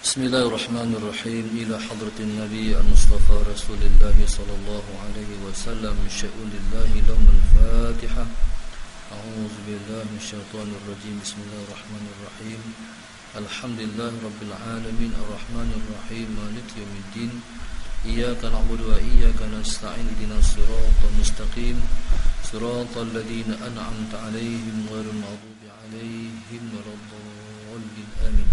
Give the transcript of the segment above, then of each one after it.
بسم الله الرحمن الرحيم. إلى حضرة النبي المصطفى رسول الله صلى الله عليه وسلم من شؤون الله لهم الفاتحة. أعوذ بالله من الشيطان الرجيم. بسم الله الرحمن الرحيم. الحمد لله رب العالمين الرحمن الرحيم مالك يوم الدين. إياك نعبد وإياك نستعين اهدنا الصراط المستقيم صراط الذين أنعمت عليهم غير المغضوب عليهم ولا الضالين آمين.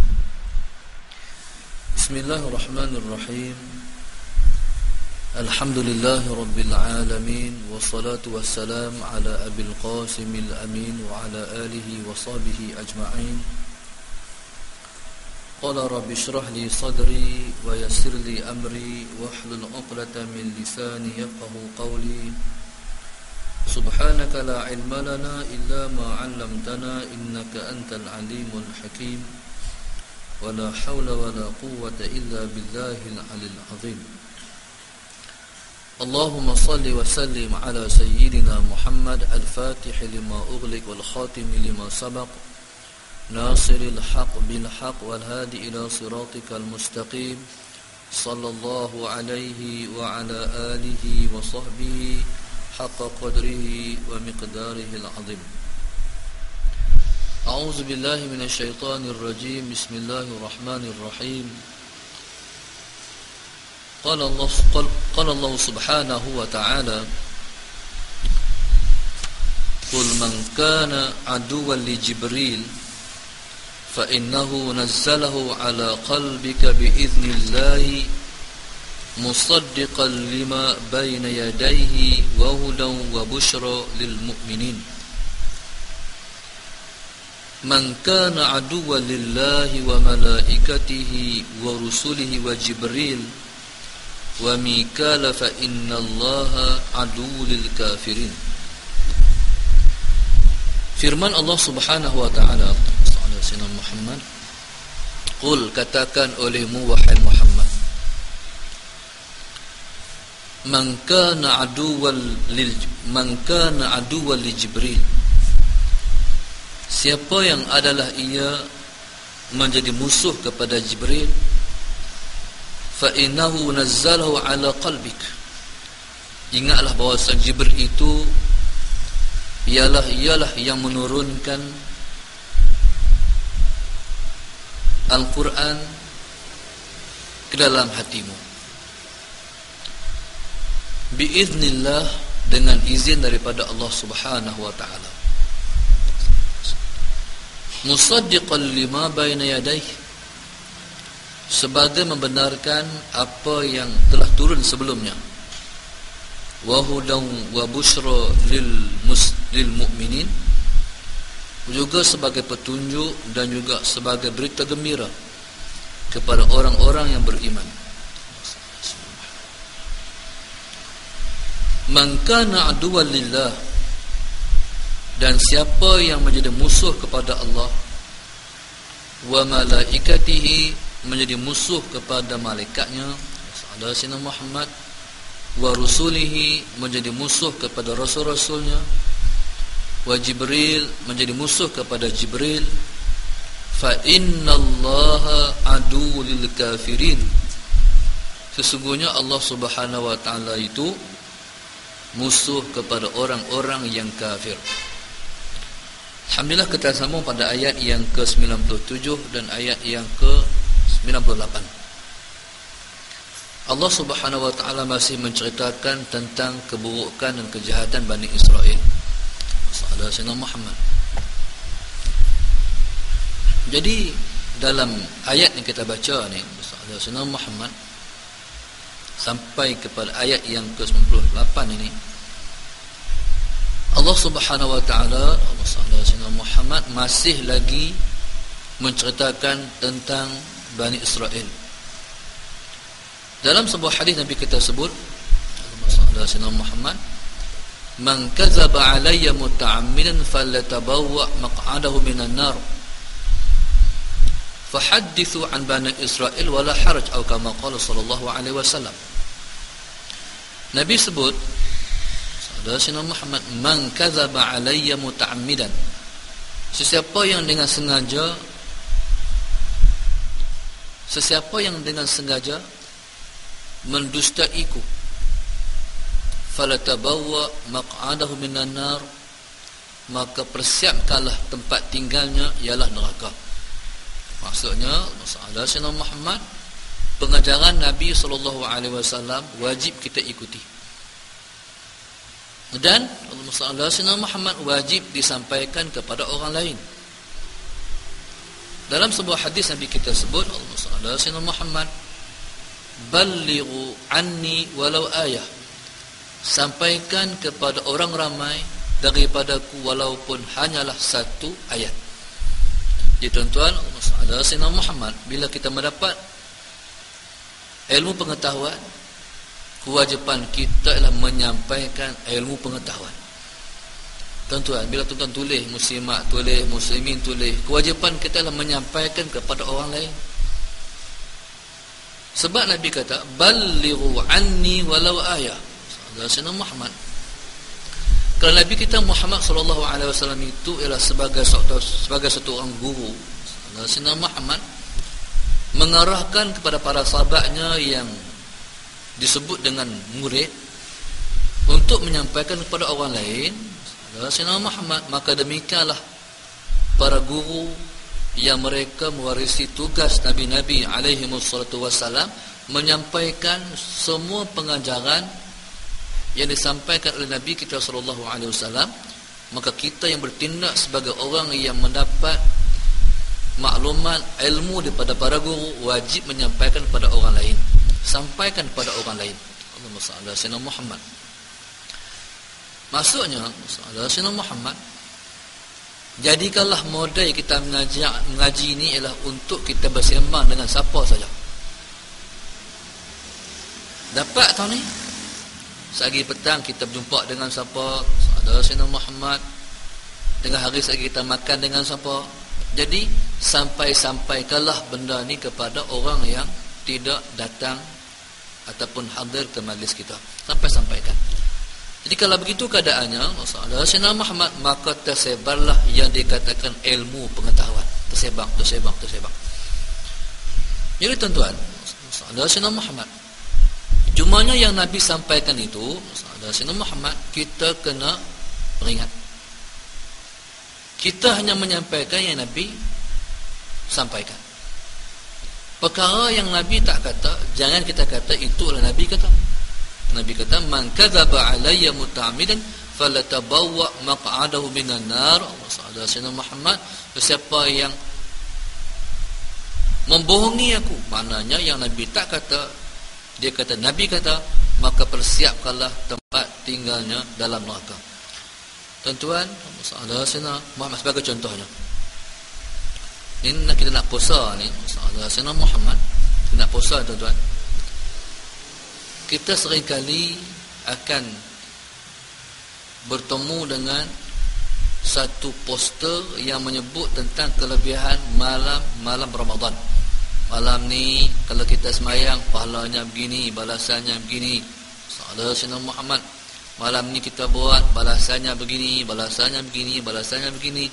بسم الله الرحمن الرحيم. الحمد لله رب العالمين والصلاة والسلام على أبي القاسم الأمين وعلى آله وصحبه أجمعين. قال رب اشرح لي صدري ويسر لي أمري واحلل عقدة من لساني يفقه قولي. سبحانك لا علم لنا إلا ما علمتنا إنك أنت العليم الحكيم. ولا حول ولا قوة إلا بالله العلي العظيم. اللهم صل وسلم على سيدنا محمد الفاتح لما أغلق والخاتم لما سبق ناصر الحق بالحق والهادي إلى صراطك المستقيم صلى الله عليه وعلى آله وصحبه حق قدره ومقداره العظيم. أعوذ بالله من الشيطان الرجيم. بسم الله الرحمن الرحيم. قال الله سبحانه وتعالى قل من كان عدوا لجبريل فإنه نزله على قلبك بإذن الله مصدقا لما بين يديه وهدى وبشرى للمؤمنين. من كان عدوا لله وملائكته ورسله وجبريل وميكال فإن الله عدو للكافرين. Firman Allah Subhanahu wa taala kepada Sayyidina Muhammad, "Qul, katakan olehmu wahai Muhammad, man kana aduwwan li Jibril, siapa yang adalah ia menjadi musuh kepada Jibril, fa innahu nazzalahu ala qalbik, ingatlah bahawa Jibril itu ialah yang menurunkan Al-Quran ke dalam hatimu, biiznillah, dengan izin daripada Allah Subhanahu wa ta'ala, musaddiqan lima baina yadayhi, sebagai membenarkan apa yang telah turun sebelumnya, wa hudan wa busyra lil mu'minin, juga sebagai petunjuk dan juga sebagai berita gembira kepada orang-orang yang beriman. Man kana aduwwan lillah, dan siapa yang menjadi musuh kepada Allah, wa malaikatihi, menjadi musuh kepada malaikatnya, ada Sayyidina Muhammad, wa rusulihi, menjadi musuh kepada rasul-rasulnya, wa Jibril, menjadi musuh kepada Jibril, fa innallaha aduwwul lil kafirin, sesungguhnya Allah Subhanahu wa taala itu musuh kepada orang-orang yang kafir. Alhamdulillah, kita sambung pada ayat yang ke-97 dan ayat yang ke-98. Allah Subhanahu wa taala masih menceritakan tentang keburukan dan kejahatan Bani Israel. Sahabat Sayyidina Muhammad. Jadi dalam ayat yang kita baca ni, sahabat Sayyidina Muhammad, sampai kepada ayat yang ke-98 ini, Allah Subhanahu wa taala, Allah Sayyidina Muhammad masih lagi menceritakan tentang Bani Israel. Dalam sebuah hadis Nabi kita sebut, Sayyidina Muhammad, man kadzaba alayya muta'ammidan falyatabawwa maq'adahu minan nar fahaddithu an Bani Israel wala haraj, atau kama qala sallallahu alaihi wasallam. Nabi sebut, Sayyidina Muhammad, man kadzaba alayya muta'ammidan, sesiapa yang dengan sengaja sesiapa yang dengan sengaja mendustaiku, falatabawwa maq'adahu minan nar, maka persiapkanlah tempat tinggalnya ialah neraka. Maksudnya masalah Sayyidina Muhammad, pengajaran Nabi SAW wajib kita ikuti, dan masalah Sayyidina Muhammad wajib disampaikan kepada orang lain. Dalam sebuah hadis Nabi kita sebut, masalah Sayyidina Muhammad, ballighu anni walau ayah, sampaikan kepada orang ramai daripadaku walaupun hanyalah satu ayat. Jadi tuan-tuan, masalah Sayyidina Muhammad, bila kita mendapat ilmu pengetahuan, kewajipan kita ialah menyampaikan ilmu pengetahuan. Tuan-tuan, bila tuan-tuan tulis, muslimat tulis, muslimin tulis, kewajipan kita ialah menyampaikan kepada orang lain. Sebab Nabi kata, ballighu anni walau ayah. Sayyidina Muhammad, kalau Nabi kita Muhammad SAW itu ialah sebagai satu orang guru, Sayyidina Muhammad mengarahkan kepada para sahabatnya yang disebut dengan murid untuk menyampaikan kepada orang lain, Sayyidina Muhammad, maka demikianlah para guru yang mereka mewarisi tugas Nabi-Nabi alaihimussalatu-wassalam, menyampaikan semua pengajaran yang disampaikan oleh Nabi kita SAW. Maka kita yang bertindak sebagai orang yang mendapat maklumat ilmu daripada para guru, wajib menyampaikan kepada orang lain, sampaikan kepada orang lain. Allahumma salli ala Sayyidina Muhammad. Maksudnya Sayyidina Muhammad, jadikanlah model kita mengaji ini ialah untuk kita bersembang dengan siapa saja. Dapat tahu ni, sehari petang kita berjumpa dengan siapa, Sayyidina Muhammad. Tengah hari sehari kita makan dengan siapa. Jadi sampaikanlah benda ni kepada orang yang tidak datang ataupun hadir ke majlis kita. Sampaikan. Jadi kalau begitu keadaannya, masalah Sayyidina Muhammad, maka tersebarlah yang dikatakan ilmu pengetahuan. Tersebar. Jadi tuan-tuan, masalah Sayyidina Muhammad, cumanya yang Nabi sampaikan itu, masalah Sayyidina Muhammad, kita kena peringat. Kita hanya menyampaikan yang Nabi sampaikan. Perkara yang Nabi tak kata, jangan kita kata itu adalah Nabi kata. Nabi kata, man kadzaba alayya muta'ammidan falatabawwa maq'adahu minan nar. Sayyidina Muhammad, siapa yang membohongi aku, maknanya yang Nabi tak kata, dia kata Nabi kata, maka persiapkanlah tempat tinggalnya dalam neraka. Tuan-tuan, masalah Sayyidina Muhammad sebagai contohnya. Ini kita nak puasa ni, masalah Sayyidina Muhammad, kita nak puasa tuan-tuan. Kita seringkali akan bertemu dengan satu poster yang menyebut tentang kelebihan malam Ramadan. Malam ni kalau kita sembahyang, pahalanya begini, balasannya begini. Salah Sayyidina Muhammad, malam ni kita buat, balasannya begini, balasannya begini, balasannya begini.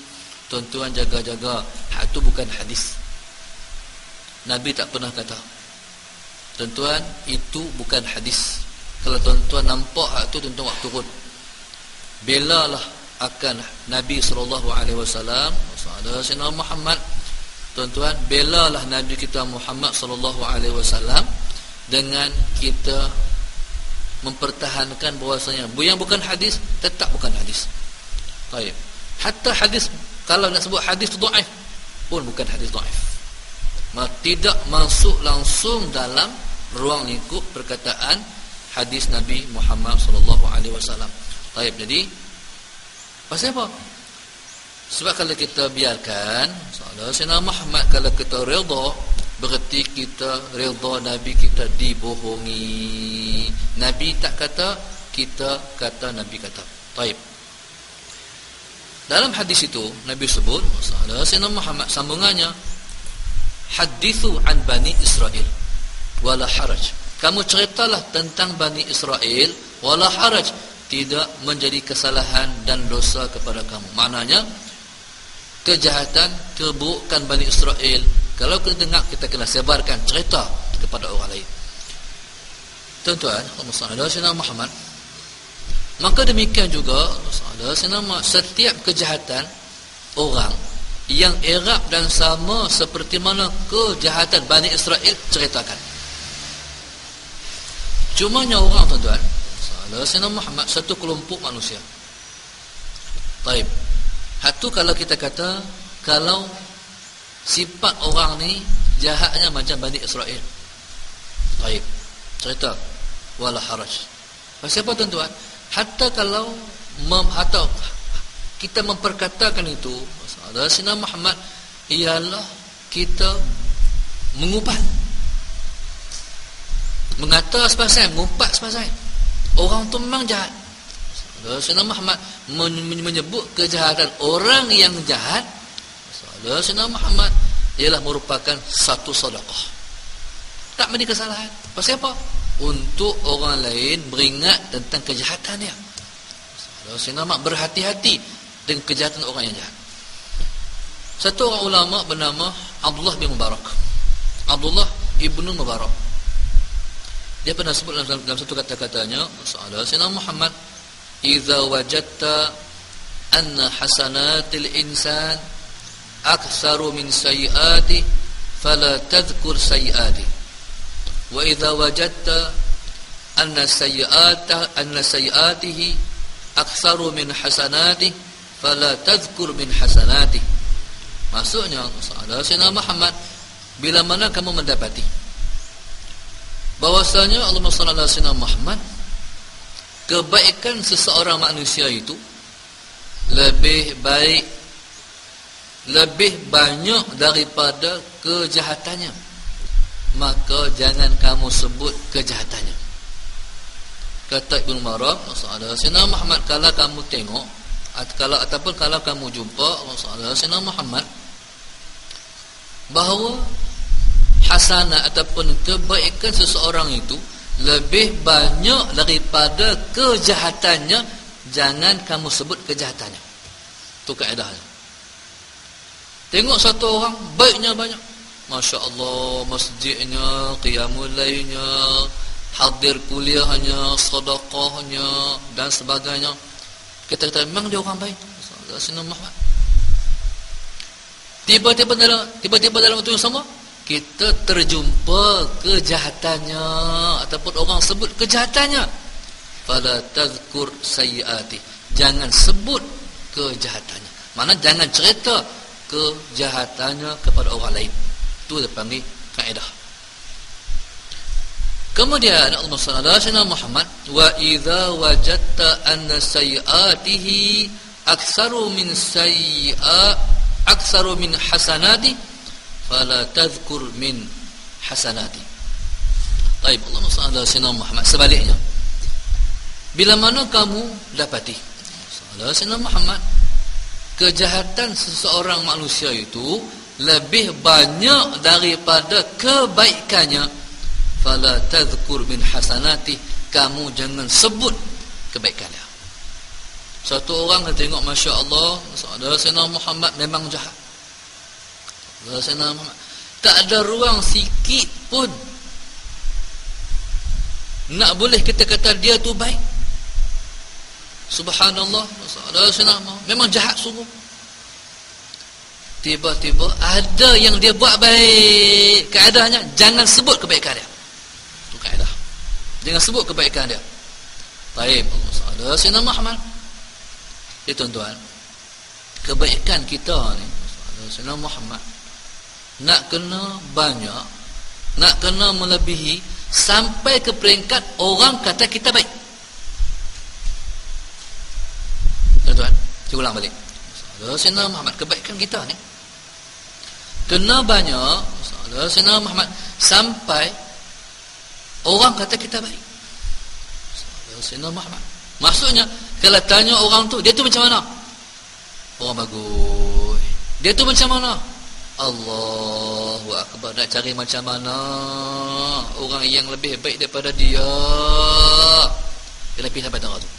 Tuan-tuan jaga-jaga, itu bukan hadis. Nabi tak pernah kata. Tuan-tuan, itu bukan hadis. Kalau tuan-tuan nampak itu, tuan-tuan waktu turun, belalah akan Nabi SAW, Sayyidina Muhammad. Tuan-tuan, belalah Nabi kita Muhammad SAW dengan kita mempertahankan bahawasanya yang bukan hadis tetap bukan hadis. Baik. Hatta hadis, kalau nak sebut hadis tu dhaif pun bukan hadis dhaif. Tidak masuk langsung dalam ruang lingkup perkataan hadis Nabi Muhammad SAW. Baik, jadi pasal apa? Sebab kalau kita biarkan, Sayyidina Muhammad, kalau kita redha, berarti kita redha Nabi kita dibohongi. Nabi tak kata, kita kata Nabi kata. Baik. Dalam hadis itu Nabi sebut, Sayyidina Muhammad sambungannya, hadithu an Bani Israel wala haraj. Kamu ceritalah tentang Bani Israel wala haraj, tidak menjadi kesalahan dan dosa kepada kamu. Maknanya kejahatan, keburukan Bani Israel Kalau kita dengar, kita kena sebarkan cerita kepada orang lain. Tuan-tuan, Sayyidina Muhammad, maka demikian juga setiap kejahatan orang yang erap dan sama seperti mana kejahatan Bani Israel ceritakan. Cumanya orang, tuan-tuan, Sayyidina Muhammad satu kelompok manusia. Baik. Hatu kalau kita kata, kalau sifat orang ni jahatnya macam Bani Israel. Baik. Cerita wala haraj. Pasal apa, tuan-tuan? Hatta kalau atau kita memperkatakan itu, Sayyidina Muhammad ialah kita mengubah, mengata sepasal, mengumpat sepasal. Orang tu memang jahat. Sayyidina Muhammad menyebut kejahatan orang yang jahat. Sayyidina Muhammad ialah merupakan satu sedekah. Tak menjadi kesalahan. Pasal apa? Untuk orang lain beringat tentang kejahatan dia. Sayyidina Muhammad berhati-hati dengan kejahatan orang yang jahat. Satu orang ulama bernama Abdullah bin Mubarak. Abdullah ibnu Mubarak. Dia pernah sebut dalam satu kata-katanya, Sayyidina Muhammad, "Idza wajadta anna hasanatil insan aktsaru min sayyi'ati fala tadhkur sayyi'ati. Wa idza wajadta anna sayyi'atihi aktsaru min hasanati fala tadhkur min hasanati." Maksudnya, Sayyidina Muhammad, bila mana kamu mendapati bahwasanya Allahumma salli ala sayyidina Muhammad, kebaikan seseorang manusia itu lebih baik, lebih banyak daripada kejahatannya, maka jangan kamu sebut kejahatannya. Kata Ibnu Mubarak, Sayyidina Muhammad, kalau kamu tengok ataupun kalau kamu jumpa Sayyidina Muhammad bahawa hasanah ataupun kebaikan seseorang itu lebih banyak daripada kejahatannya, jangan kamu sebut kejahatannya. Itu kaedahnya. Tengok satu orang baiknya banyak, Masya Allah, masjidnya, qiyamul lailnya, hadir kuliahnya, sedekahnya dan sebagainya. Kita kata memang dia orang baik. Sayyidina Muhammad. Tiba-tiba dalam waktu yang sama kita terjumpa kejahatannya ataupun orang sebut kejahatannya. Fala tazkur sayyiati. Jangan sebut kejahatannya. Mana jangan cerita kejahatannya kepada orang lain. Itu dipanggil kaedah. Kemudian Allah sallallahu Muhammad, wa idza wajadta anna sayyiatihi aktsaru min hasanati fala tadhkur min hasanati. Baik, Allah sallallahu Muhammad, sebaliknya, bila mana kamu dapati sallallahu Muhammad kejahatan seseorang manusia itu lebih banyak daripada kebaikannya, fala tadhkur min hasanati, kamu jangan sebut kebaikannya. Satu orang tengok, Masya Allah, Sayyidina Muhammad memang jahat. Sayyidina Muhammad tak ada ruang sikit pun nak boleh kita kata dia tu baik. Subhanallah, Sayyidina Muhammad memang jahat sungguh. Tiba-tiba ada yang dia buat baik, keadaannya jangan sebut kebaikan dia. Itu kaedah. Jangan sebut kebaikan dia. Baik, Sayyidina Muhammad. Tuan-tuan, kebaikan kita ni, Sayyidina Muhammad, nak kena banyak, nak kena melebihi sampai ke peringkat orang kata kita baik. Tuan-tuan, saya ulang balik. Sayyidina Muhammad, kebaikan kita ni kena banyak, Sayyidina Muhammad, sampai orang kata kita baik. Sayyidina Muhammad. Maksudnya, kalau tanya orang tu, dia tu macam mana? Orang bagus. Dia tu macam mana? Allahu Akbar. Nak cari macam mana orang yang lebih baik daripada dia? Dia lebih sampai tengah tu.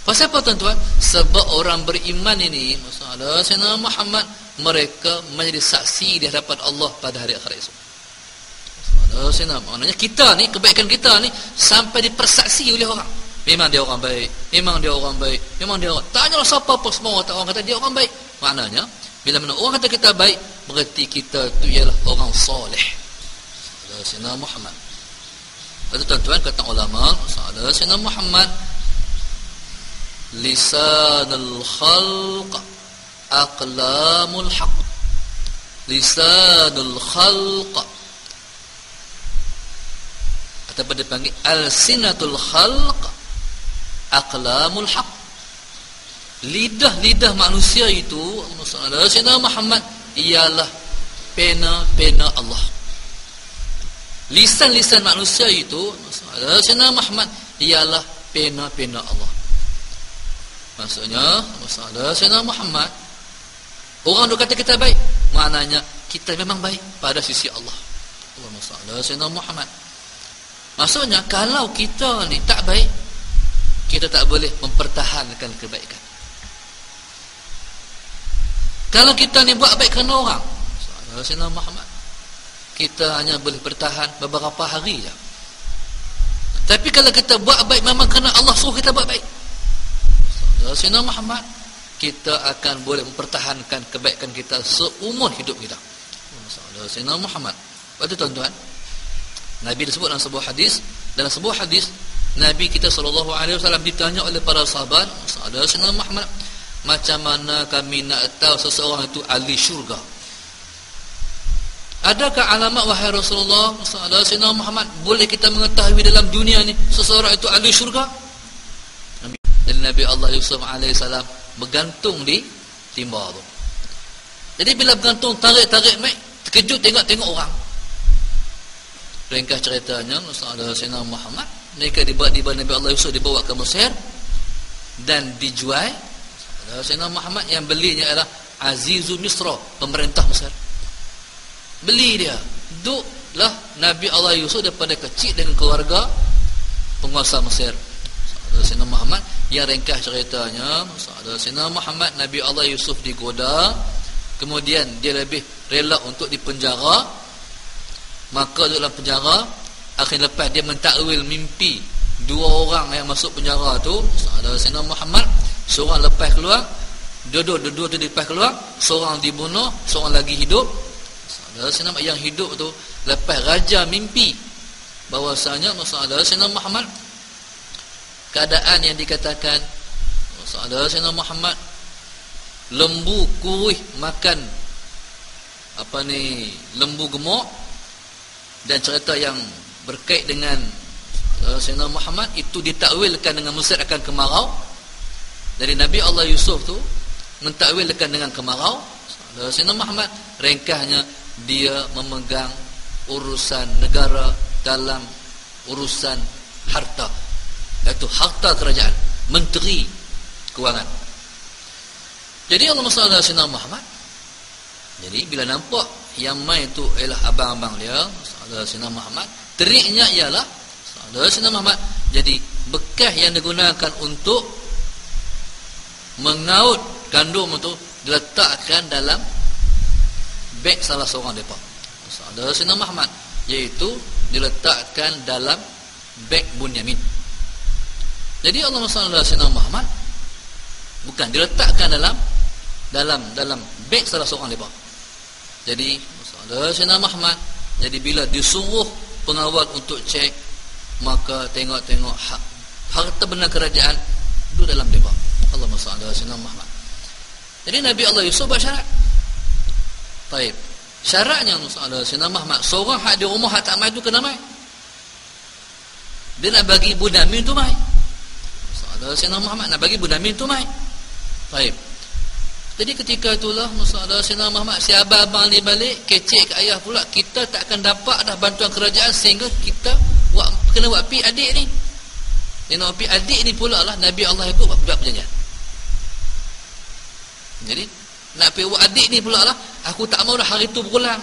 Pasal apa, tuan-tuan? Sebab orang beriman ini, masalah Sayyidina Muhammad mereka menjadi saksi di hadapan Allah pada hari akhirat esok. Maknanya kita ni, kebaikan kita ni sampai dipersaksi oleh orang. Memang dia orang baik, memang dia orang baik, memang dia orang. Tanyalah siapa pun, semua orang kata dia orang baik. Maknanya bila mana orang kata kita baik, berarti kita tu ialah orang soleh. Sayyidina Muhammad. Lepas tu tuan-tuan, kata ulama, Sayyidina Muhammad, lisanul khalq aqlamul haq. Lisanul khalq, ataupun dipanggil alsinatul khalq aqlamul haq. Lidah-lidah manusia itu, Sayyidina Muhammad, ialah pena-pena Allah. Lisan-lisan manusia itu, Sayyidina Muhammad, ialah pena-pena Allah. Maksudnya, Sayyidina Muhammad, orang duk kata kita baik, maknanya kita memang baik pada sisi Allah. Allahumma Sayyidina Muhammad. Maksudnya, kalau kita ni tak baik, kita tak boleh mempertahankan kebaikan. Kalau kita ni buat baik kerana orang, Sayyidina Muhammad, kita hanya boleh bertahan beberapa hari je. Tapi kalau kita buat baik memang kerana Allah suruh kita buat baik, Sayyidina Muhammad, kita akan boleh mempertahankan kebaikan kita seumur hidup kita. Sayyidina Muhammad. Lepas tu tuan-tuan, Nabi disebut dalam sebuah hadis, Nabi kita SAW ditanya oleh para sahabat, Sayyidina Muhammad, macam mana kami nak tahu seseorang itu ahli syurga? Adakah alamat wahai Rasulullah, Sayyidina Muhammad, boleh kita mengetahui dalam dunia ni seseorang itu ahli syurga? Dan Nabi Allah Yusuf AS bergantung di timba tu. Jadi bila bergantung, tarik-tarik mai, terkejut tengok orang. Ringkas ceritanya, Sayyidina Muhammad, mereka dibawa Nabi Allah Yusuf dibawa ke Mesir dan dijual. Sayyidina Muhammad yang belinya adalah Azizu Misra, pemerintah Mesir. Beli dia. Duduklah Nabi Allah Yusuf daripada kecil dengan keluarga penguasa Mesir. Sayyidina Muhammad, yang ringkas ceritanya, Sayyidina Muhammad, Nabi Allah Yusuf digoda, kemudian dia lebih rela untuk dipenjara, maka dalam penjara, akhir lepas dia mentakwil mimpi dua orang yang masuk penjara tu, Sayyidina Muhammad, seorang lepas keluar, dua-dua tu lepas keluar, seorang dibunuh, seorang lagi hidup. Sayyidina yang hidup tu lepas raja mimpi bahwasanya Sayyidina Muhammad, keadaan yang dikatakan Sayyidina Muhammad lembu kurih makan lembu gemuk, dan cerita yang berkait dengan Sayyidina Muhammad itu ditakwilkan dengan Mesir akan kemarau. Dari Nabi Allah Yusuf tu mentakwilkan dengan kemarau. Sayyidina Muhammad, ringkasnya, dia memegang urusan negara dalam urusan harta, iaitu harta kerajaan, menteri kewangan. Jadi Allah SWT Sayyidina Muhammad, jadi bila nampak yang main itu ialah abang-abang dia, Sayyidina Muhammad, teriknya ialah Sayyidina Muhammad jadi bekas yang digunakan untuk mengaut gandum itu, diletakkan dalam beg salah seorang mereka, Sayyidina Muhammad, iaitu diletakkan dalam beg Bunyamin. Jadi Allah Sayyidina Muhammad bukan diletakkan dalam beg salah seorang mereka. Jadi Sayyidina Muhammad, jadi bila disuruh pengawal untuk cek, maka tengok harta benda kerajaan itu dalam mereka. Allahumma salli ala Sayyidina Muhammad. Jadi Nabi Allah Yusuf buat syarat. Baik. Syaratnya Sayyidina Muhammad, seorang hak di rumah hak tak mai tu kena mai. Dia nak bagi Bunyamin tu mai. Sayyidina Muhammad nak bagi Bunyamin tu mai. Baik. Jadi ketika itulah Sayyidina Muhammad, si abang-abang ni balik kecek ke ayah pula, kita tak akan dapat dah bantuan kerajaan, sehingga kita kena buat pi adik ni. Dia nak pi adik ni pula lah Nabi Allah Yaqub buat perjanjian. Jadi nak pergi buat adik ni pula lah, aku tak mau dah hari tu berulang.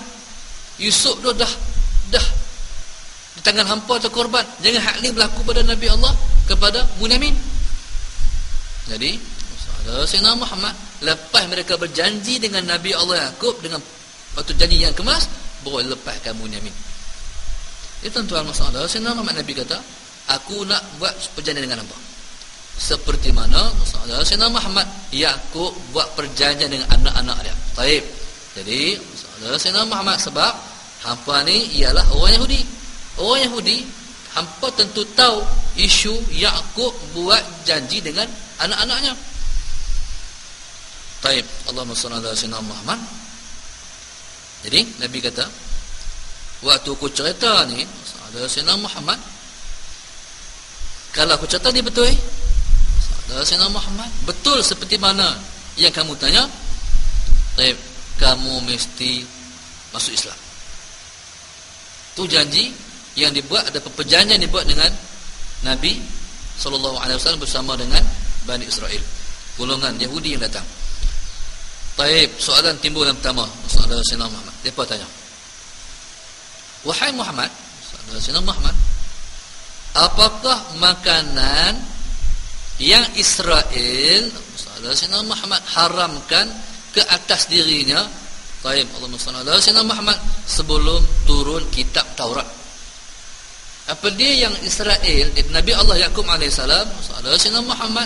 Yusuf tu dah di tangan hampa atau korban, jangan hak ni berlaku pada Nabi Allah kepada Bunyamin. Jadi Sayyidina Muhammad lepas mereka berjanji dengan Nabi Allah Yaqub dengan batu janji yang kemas, baru lepas kamu Yamin. Itu tuan masalah. Sayyidina Muhammad Nabi kata, aku nak buat perjanjian dengan hamba. Seperti mana masalah Sayyidina Muhammad Yaqub buat perjanjian dengan anak-anak dia. Baik. Jadi masalah Sayyidina Muhammad sebab hampa ni ialah orang Yahudi. Orang Yahudi, hampa tentu tahu isu Yaqub buat janji dengan anak-anaknya. Baik, Allahumma shalli ala sayyidina Muhammad. Jadi Nabi kata, waktu aku cerita ni ada sayyidina Muhammad, kalau aku cerita ni betul, ada sayyidina Muhammad, betul seperti mana yang kamu tanya, baik, kamu mesti masuk Islam. Tu janji yang dibuat, ada perjanjian dibuat dengan Nabi SAW bersama dengan Bani Israel, golongan Yahudi yang datang. Baik, soalan timbul yang pertama, soalan Sayyidina Muhammad. Depa tanya, wahai Muhammad, soalan Sayyidina Muhammad, apakah makanan yang Israel, soalan Sayyidina Muhammad, haramkan ke atas dirinya? Baik, Allahumma shalli ala Sayyidina Muhammad, sebelum turun kitab Taurat. Apa dia yang Israel, Nabi Allah Yaqub alaihissalam, Sayyidina Muhammad,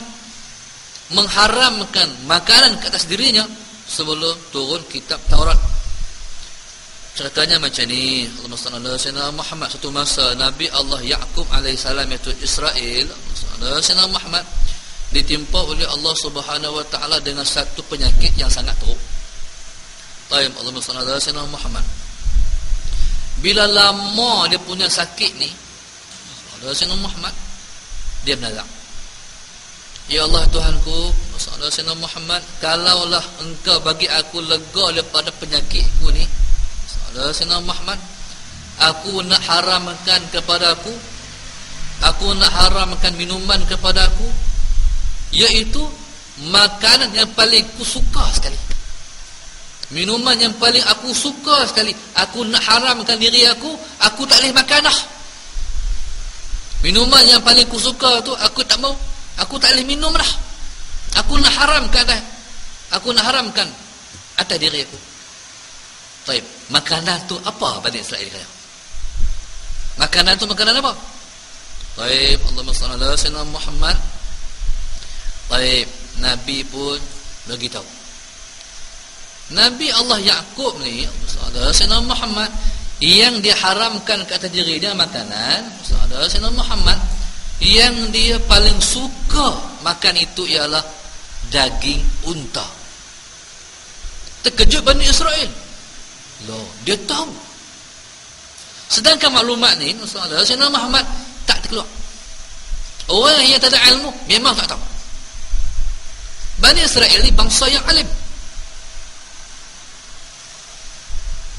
mengharamkan makanan ke atas dirinya sebelum turun kitab Taurat? Ceritanya macam ni. Allahumma salli ala Sayyidina Muhammad. Satu masa Nabi Allah Yaqub alaihissalam, iaitu Israel, Sayyidina Muhammad, ditimpa oleh Allah Subhanahu wa taala dengan satu penyakit yang sangat teruk. Baik, Allahumma salli ala Sayyidina Muhammad. Bila lama dia punya sakit ni, Sayyidina Muhammad, dia bernazar, ya Allah Tuhanku, Sayyidina Muhammad, kalaulah engkau bagi aku lega daripada penyakitku ni, Sayyidina Muhammad, aku nak haramkan kepada aku nak haramkan minuman kepada aku, iaitu makanan yang paling aku suka sekali, minuman yang paling aku suka sekali, aku nak haramkan diri aku tak boleh makan dah. Minuman yang paling aku suka tu aku tak mau, aku tak boleh minum dah. Aku nak haramkan dah. Aku nak haramkan atas diri aku. Baik, makanan tu apa Bani Israel kata? Makanan tu makanan apa? Baik, Allahumma shalli ala sayyidina Muhammad. Baik, Nabi pun bagi tahu. Nabi Allah Yaqub ni, Sayyidina Muhammad, yang diharamkan ke atas diri dia makanan, Sayyidina Muhammad, yang dia paling suka makan itu ialah daging unta. Terkejut Bani Israel. Loh, dia tahu. Sedangkan maklumat ni, Sayyidina Muhammad tak terkeluar. Orang yang tak ada ilmu memang tak tahu. Bani Israel ni bangsa yang alim,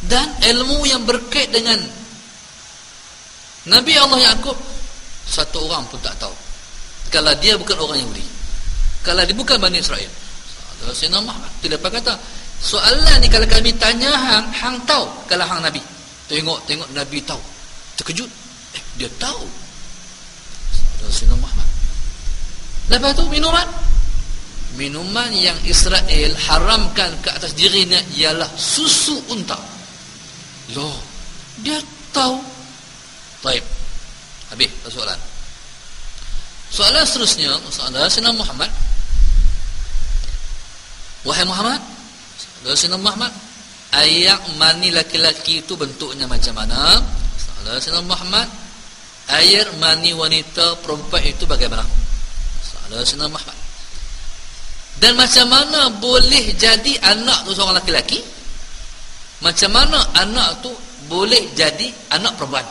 dan ilmu yang berkait dengan Nabi Allah Yaqub, satu orang pun tak tahu. Kalau dia bukan orang Yahudi, kalau dia bukan Bani Israel, Sayyidina Muhammad tidak dapat kata, soalan ni kalau kami tanya hang tahu, kalau hang Nabi, tengok Nabi tahu, terkejut, dia tahu. Sayyidina Muhammad. Lepas tu minuman yang Israel haramkan ke atas dirinya ialah susu unta. Loh, dia tahu. Baik, habis soalan. Soalan seterusnya, soalan Sayyidina Muhammad, wahai Muhammad, Sayyidina Muhammad, air mani laki-laki itu bentuknya macam mana? Sayyidina Muhammad, air mani wanita perempuan itu bagaimana? Sayyidina Muhammad. Dan macam mana boleh jadi anak tu seorang laki-laki? Macam mana anak tu boleh jadi anak perempuan?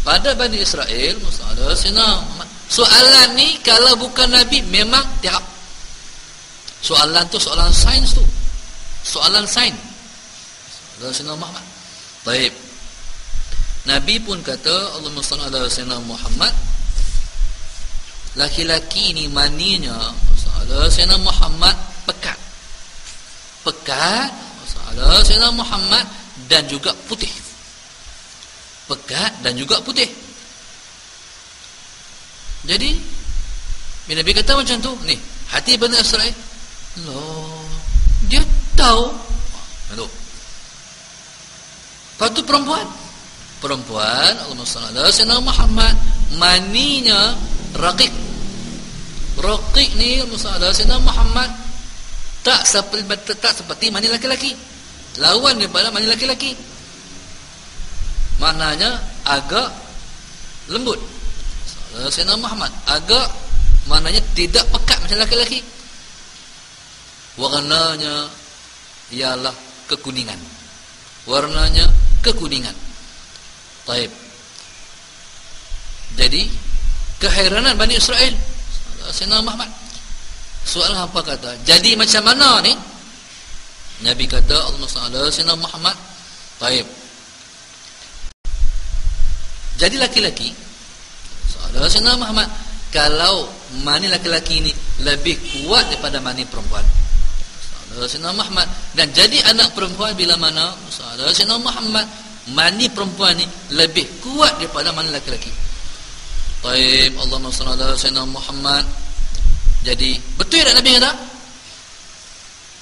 Pada Bani Israel, soalan ni kalau bukan Nabi memang tiap. Soalan tu soalan sains tu. Soalan sains. Sayyidina Muhammad. Baik. Nabi pun kata, Allahumma shalli ala sayyidina Muhammad, laki-laki ni maninya, Sayyidina Muhammad, pekat, Sayyidina Muhammad, dan juga putih. Pekat dan juga putih. Jadi Nabi kata macam tu, ni hati Bani Israel, Loh, dia tahu. Itu. Lepas tu perempuan, Allahumma salli ala sayyidina Muhammad, maninya raqiq. Raqiq ni Allahumma salli ala sayyidina Muhammad tak seperti mani laki-laki. Lawan daripada mani laki-laki. Maknanya agak lembut. Sayyidina Muhammad agak, maknanya tidak pekat macam laki-laki. Warnanya ialah kekuningan. Taib. Jadi keheranan Bani Israel, Sayyidina Muhammad. Soalan apa kata? Jadi macam mana ni? Nabi kata, Allahumma salli ala Sayyidina Muhammad. Taib. Jadi laki-laki, Sayyidina Muhammad, kalau mani laki-laki ini lebih kuat daripada mani perempuan, Sayyidina Muhammad, dan jadi anak perempuan bila mana Sayyidina Muhammad, mani perempuan ini lebih kuat daripada mani laki-laki. Taib. Allahumma salli ala Sayyidina Muhammad. Jadi betul tak Nabi kata?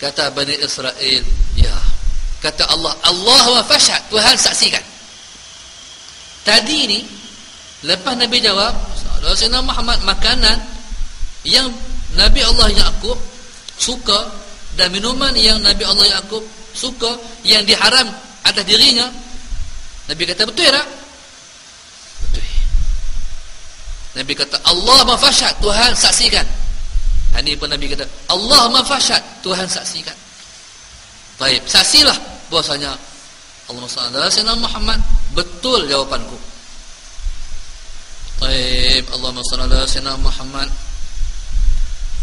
Kata Bani Israel, ya. Kata Allah, Allah wa fashhad, Tuhan saksikan. Tadi ni lepas Nabi jawab, Sayyidina Muhammad, makanan yang Nabi Allah Yaqub suka dan minuman yang Nabi Allah Yaqub suka yang diharam atas dirinya, Nabi kata betul tak? Betul. Nabi kata Allah mafashad, Tuhan saksikan. Ini pun Nabi kata Allah mafashad, Tuhan saksikan. Baik, saksilah bahwasanya Allahumma salli ala sayyidina Muhammad, betul jawapanku. Baik, Allahumma salli ala sayyidina Muhammad.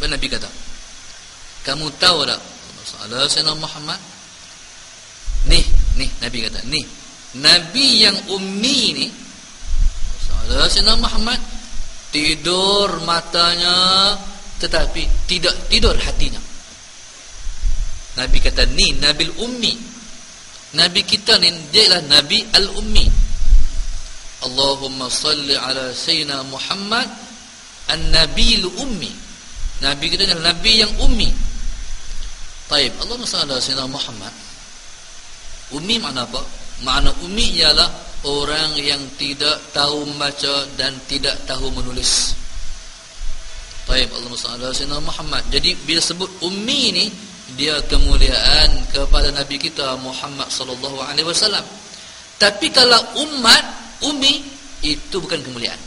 Nabi kata, kamu tahu tak Allahumma salli ala sayyidina Muhammad? Nih Nabi kata, nih Nabi yang ummi ni, sallallahu alaihi wasallam Muhammad, tidur matanya tetapi tidak tidur hatinya. Nabi kata ni Nabil Ummi. Nabi kita ni dia ialah Nabi Al-Ummi. Allahumma salli ala sayyidina Muhammad An-Nabil Ummi. Nabi kita adalah Nabi yang ummi. Taib. Allahumma salli ala sayyidina Muhammad. Ummi makna apa? Makna ummi ialah orang yang tidak tahu membaca dan tidak tahu menulis. Taib. Allahumma salli ala sayyidina Muhammad. Jadi bila sebut ummi ni, dia kemuliaan kepada Nabi kita Muhammad sallallahu alaihi wasallam. Tapi kalau umat ummi, itu bukan kemuliaan.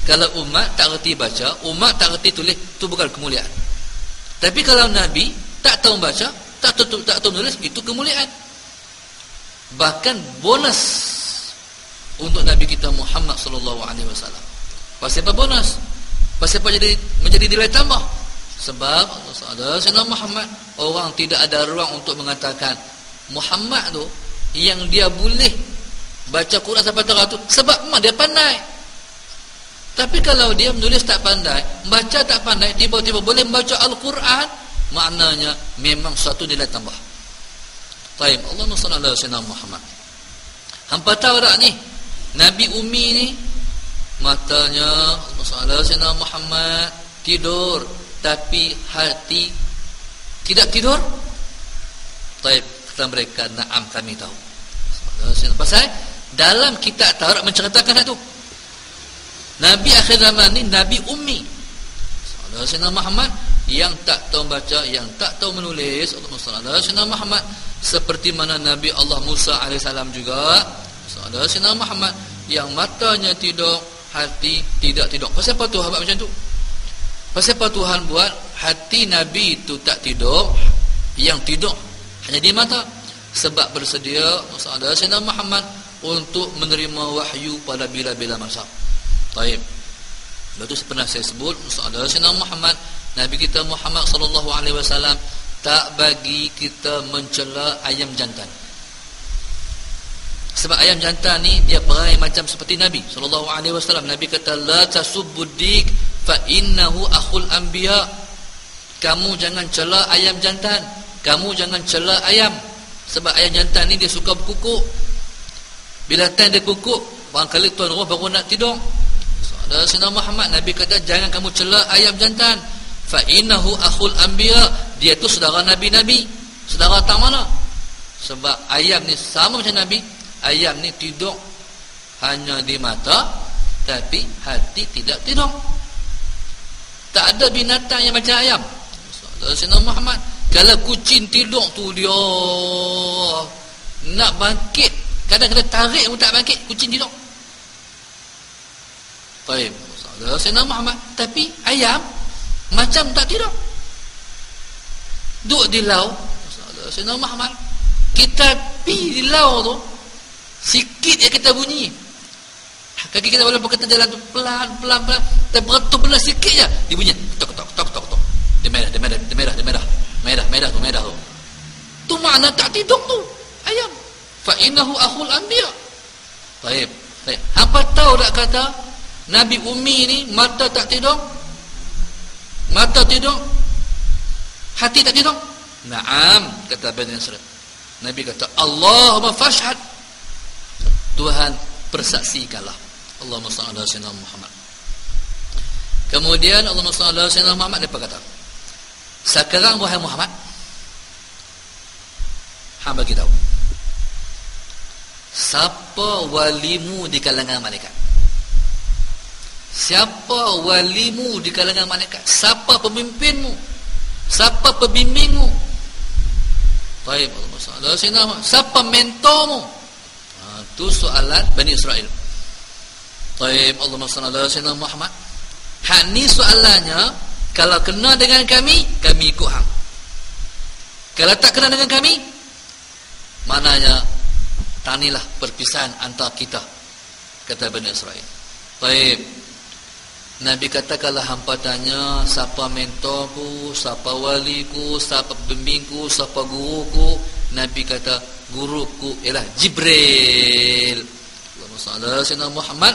Kalau umat tak reti baca, umat tak reti tulis, itu bukan kemuliaan. Tapi kalau Nabi tak tahu baca, tak tahu menulis, itu kemuliaan. Bahkan bonus untuk Nabi kita Muhammad sallallahu alaihi wasallam. Pasal apa bonus? Pasal apa menjadi nilai tambah? Sebab Allah Sayyidina Muhammad, orang tidak ada ruang untuk mengatakan Muhammad tu yang dia boleh baca Quran sampai teratur sebab memang dia pandai. Tapi kalau dia menulis tak pandai, baca tak pandai, tiba-tiba boleh membaca Al-Quran, maknanya memang suatu nilai tambah. Baik, Allahumma salli ala sayyidina Muhammad. Hampa tahu tak ni, Nabi Ummi ni matanya Allahumma salli ala sayyidina Muhammad, tidur tapi hati tidak tidur. Baik, kata mereka, na'am, kami tahu. Pasal dalam kitab Taurat menceritakan itu. Nabi akhir zaman ni Nabi Ummi. Sayyidina Muhammad yang tak tahu baca, yang tak tahu menulis. Allahumma salli ala sayyidina Muhammad. Seperti mana Nabi Allah Musa alaihissalam juga, Sayyidina Muhammad, yang matanya tidur, hati tidak tidur. Pasal apa Tuhan buat macam tu? Pasal apa Tuhan buat hati Nabi itu tak tidur, yang tidur hanya di mata? Sebab bersedia Sayyidina Muhammad untuk menerima wahyu pada bila-bila masa. Baik. Lepas tu pernah saya sebut Sayyidina Muhammad, Nabi kita Muhammad sallallahu alaihi wasallam tak bagi kita mencela ayam jantan. Sebab ayam jantan ni dia perangai macam seperti Nabi sallallahu alaihi wasallam. Nabi kata la tasubbudik fa innahu akhul anbiya. Kamu jangan cela ayam jantan, kamu jangan cela ayam, sebab ayam jantan ni dia suka berkukuk. Bila time dia kukuk, barangkali tuan rumah baru nak tidur. Sayyidina Muhammad, Nabi kata jangan kamu cela ayam jantan, Fa innahu akhul anbiya, dia tu saudara nabi-nabi. Saudara tak mana? Sebab ayam ni sama macam nabi. Ayam ni tidur hanya di mata, tapi hati tidak tidur. Tak ada binatang yang macam ayam. Sayyidina Muhammad, kalau kucing tidur tu dia nak bangkit, kadang-kadang tarik pun tak bangkit, kucing tidur. Baik, Sayyidina Muhammad. Tapi ayam macam tak tidur, duduk di lau. Sayyidina Muhammad, kita pi di lau tu, sikit je kita bunyi, kaki kita walaupun kita jalan tu pelan, kita beretup belah sikit je, dia bunyi tok tok tok tok tok, dia merah tu. Tu makna tak tidur tu ayam. Fa innahu akhul anbiya. Baik. Hampa tahu tak kata Nabi Ummi ni mata tak tidur? Mata tidur, hati tak tidur? Naam, kata Ibn Nasr. Nabi kata, Allahumma fashhad, Tuhan persaksikanlah. Allahumma salli ala sayyidina Muhammad. Kemudian Allahumma salli ala sayyidina Muhammad, dia kata, sekarang wahai Muhammad, hamba kita tahu siapa walimu di kalangan malaikat. Siapa walimu di kalangan malaikat? Siapa pemimpinmu? Siapa pembimbingmu? Baik, Allahumma salli ala sayyidina Muhammad. Siapa mentormu? Itu soalan Bani Israel. Baik, Allahumma salli ala sayyidina Muhammad. Hak ni soalannya, kalau kena dengan kami ikut hang. Kalau tak kena dengan kami, maknanya tanilah perpisahan antara kita, kata Bani Israel. Baik. Nabi kata, kalau hampa tanya siapa mentorku, siapa waliku, siapa pembimbingku, siapa guruku, Nabi kata guruku ialah Jibril. Allahumma salli ala sayyidina Muhammad.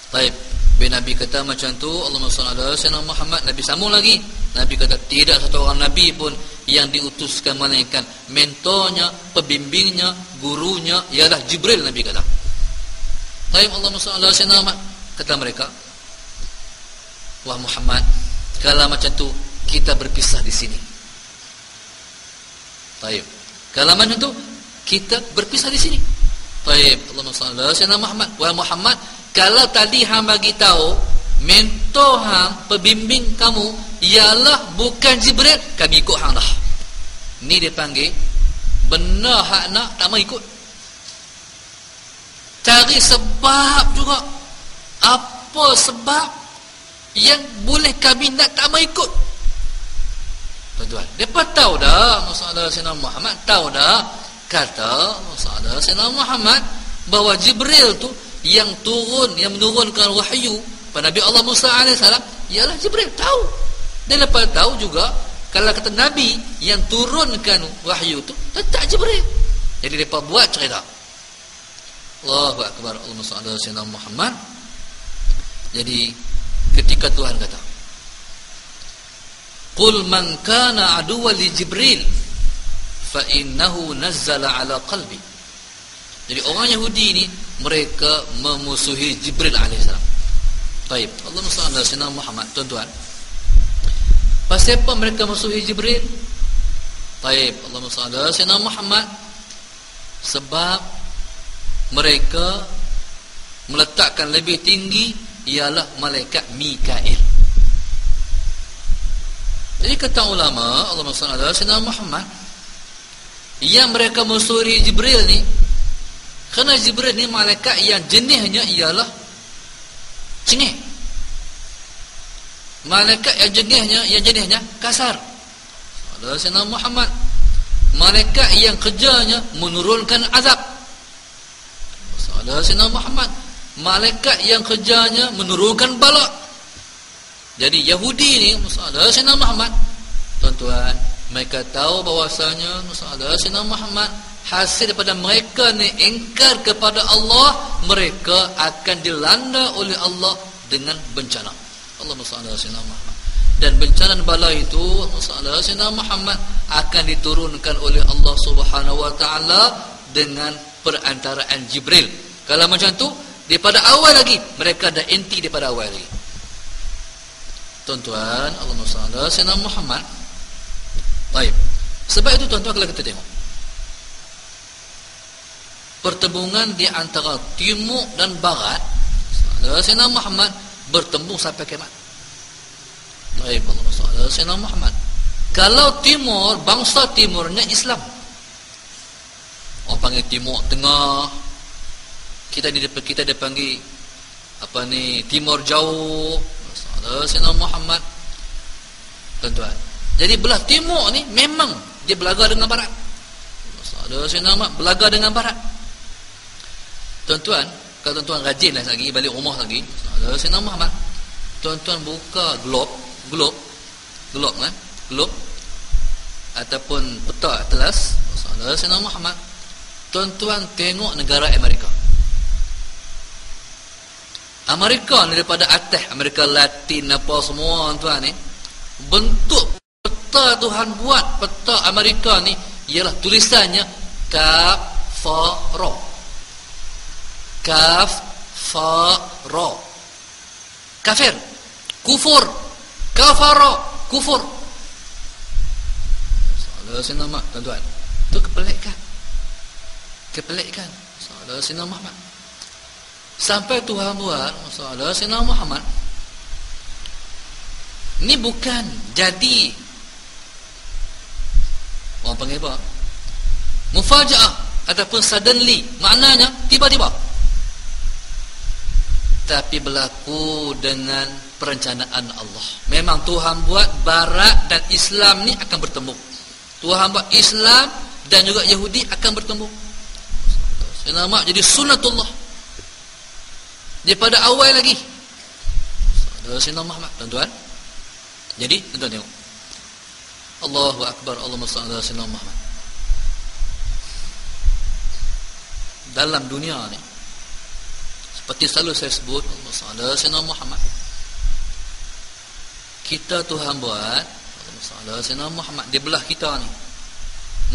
Baik, bila Nabi kata macam tu, Allahumma salli ala sayyidina Muhammad, Nabi sambung lagi. Nabi kata tidak satu orang Nabi pun yang diutuskan melainkan mentornya, pembimbingnya, gurunya ialah Jibril. Nabi kata. Baik, Allahumma salli ala sayyidina Muhammad. Kata mereka, wah Muhammad, kalau macam tu kita berpisah di sini. Baik. Kalau macam tu kita berpisah di sini. Baik. Allahumma salli ala sayyidina Muhammad. Wah Muhammad, kalau tadi hang bagi tahu mentor hang, pembimbing kamu ialah bukan Jibril, kami ikut hang dah. Ni dia panggil benar hak nak tak mau ikut. Cari sebab juga. Apa sebab yang boleh kami nak tak mau ikut? Tuan-tuan, mereka tahu dah masalah Sayyidina Muhammad, tahu dah kata masalah Sayyidina Muhammad bahawa Jibril tu yang menurunkan wahyu pada Nabi Allah Musa AS ialah Jibril. Tahu. Dan lepas tahu juga kalau kata Nabi yang turunkan wahyu tu tak Jibril. Jadi mereka buat cerita. Allahu Akbar. Allahumma salli ala sayyidina Muhammad. Jadi ketika Tuhan kata, qul man kana aduwwan li Jibril fa innahu nazzala ala qalbi. Jadi orang Yahudi ni mereka memusuhi Jibril alaihissalam. Baik, Allahumma salli ala sayyidina Muhammad. Tuan-tuan, pasal apa mereka musuhi Jibril? Baik, Allahumma salli ala sayyidina Muhammad. Sebab mereka meletakkan lebih tinggi ialah malaikat Mikail. Jadi kata ulama, Allahumma salli ala sayyidina Muhammad, yang mereka musuhi Jibril ni kerana Jibril ni malaikat yang jenisnya ialah cengih. Malaikat yang jenisnya kasar. Ala sayyidina Muhammad, malaikat yang kerjanya menurunkan azab. Ala sayyidina Muhammad, malaikat yang kerjanya menurunkan bala. Jadi Yahudi ni masalah Sayyidina Muhammad, tuan-tuan, mereka tahu bahawasanya masalah Sayyidina Muhammad hasil daripada mereka ni ingkar kepada Allah, mereka akan dilanda oleh Allah dengan bencana. Allahumma salli ala sayyidina Muhammad. Dan bencana bala itu masalah Sayyidina Muhammad akan diturunkan oleh Allah Subhanahu wa taala dengan perantaraan Jibril. Kalau macam tu, daripada awal lagi mereka dah anti daripada awal lagi. tuan-tuan, Allahumma salli ala sayyidina Muhammad. Baik. Sebab itu tuan-tuan, kalau kita tengok pertembungan di antara timur dan barat, Sayyidina Muhammad bertembung sampai kiamat. Baik, Allahumma salli ala sayyidina Muhammad. Kalau timur, bangsa timurnya Islam. Orang panggil timur tengah. Kita dipanggil apa ni, timur jauh. Sayyidina Muhammad. Tuan-tuan. Jadi belah timur ni memang dia belaga dengan barat. Sayyidina Muhammad belaga dengan barat. Tuan-tuan, kalau tuan-tuan rajinlah lagi balik rumah lagi, Sayyidina Muhammad, tuan-tuan buka globe kan? Globe ataupun peta atlas Sayyidina Muhammad, tuan-tuan tengok negara Amerika. Amerika ni daripada atas, Amerika Latin apa semua tuan ni, bentuk peta Tuhan buat peta Amerika ni ialah tulisannya kafara. Kafara. Kafir. Kufur. Kafara. Kufur. Salah Sayyidina Muhammad, tuan-tuan. Itu kepelikan. Salah Sayyidina Muhammad. Sampai Tuhan buat salah Sayyidina Muhammad. Ni bukan jadi orang panggil apa? Mufajaah ataupun suddenly. Maknanya tiba-tiba. Tapi berlaku dengan perencanaan Allah. Memang Tuhan buat barat dan Islam ni akan bertemu. Tuhan buat Islam dan juga Yahudi akan bertemu. Selama jadi sunnatullah. Daripada awal lagi. Sayyidina Muhammad, tuan-tuan. Jadi, tuan-tuan tengok. Allahu Akbar, Allahumma salli ala sayyidina Muhammad. Dalam dunia ni, seperti selalu saya sebut, Allahumma salli ala sayyidina Muhammad. Kita Tuhan buat, Allahumma salli ala sayyidina Muhammad, di belah kita ni,